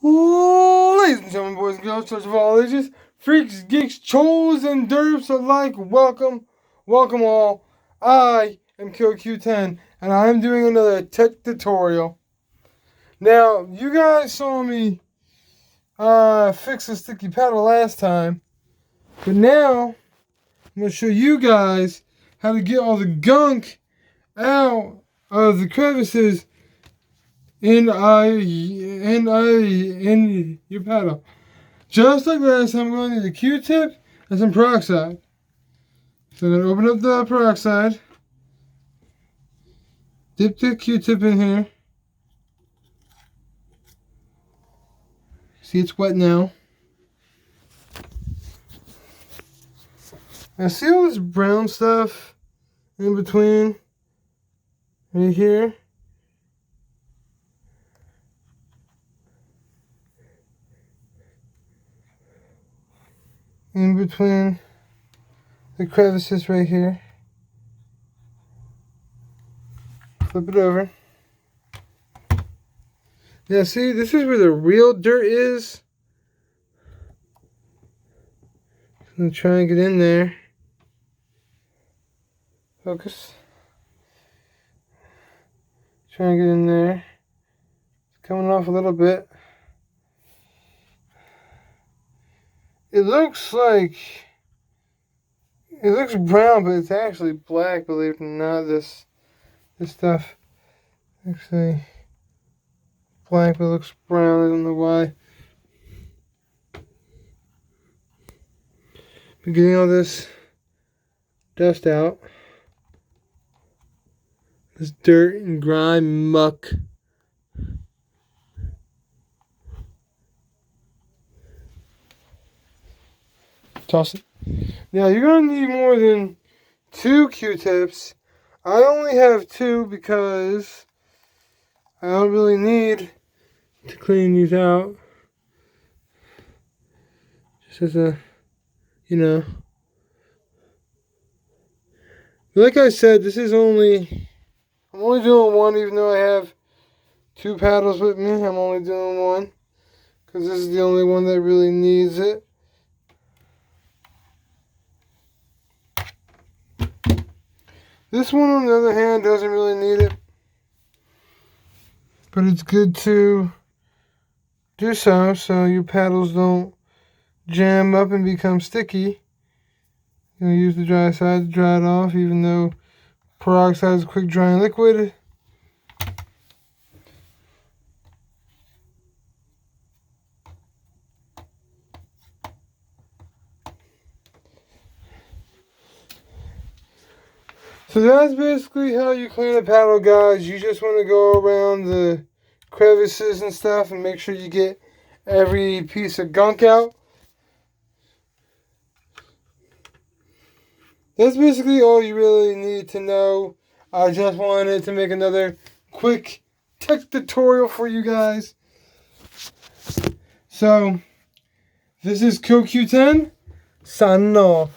Ladies and gentlemen, boys and girls, children of all ages, freaks, geeks, choles, and derps alike, welcome all. I am KillQ10, and I'm doing another tech tutorial. Now, you guys saw me fix a sticky paddle last time, but now I'm going to show you guys how to get all the gunk out of the crevices in your paddle. Just like last time, I'm going to need a Q-tip and some peroxide. So I'm going to open up the peroxide, dip the Q-tip in here. See, it's wet now. I see all this brown stuff in between, right here. In between the crevices right here. Flip it over. Yeah, see, this is where the real dirt is. I'm going to try and get in there. Focus. Try and get in there. It's coming off a little bit. It looks brown, but it's actually black, believe it or not. This stuff actually black, but it looks brown. I don't know why. But getting all this dust out, this dirt and grime, muck. Toss it. Now you're going to need more than 2 Q-tips. I only have 2 because I don't really need to clean these out. Just as a, Like I said, I'm only doing 1, even though I have 2 paddles with me. I'm only doing 1 because this is the only one that really needs it. This one, on the other hand, doesn't really need it, but it's good to do so your paddles don't jam up and become sticky. You use the dry side to dry it off, even though peroxide is a quick drying liquid. So that's basically how you clean a paddle, guys. You just want to go around the crevices and stuff and make sure you get every piece of gunk out. That's basically all you really need to know. I just wanted to make another quick tech tutorial for you guys. So, this is KillQ10, signing off.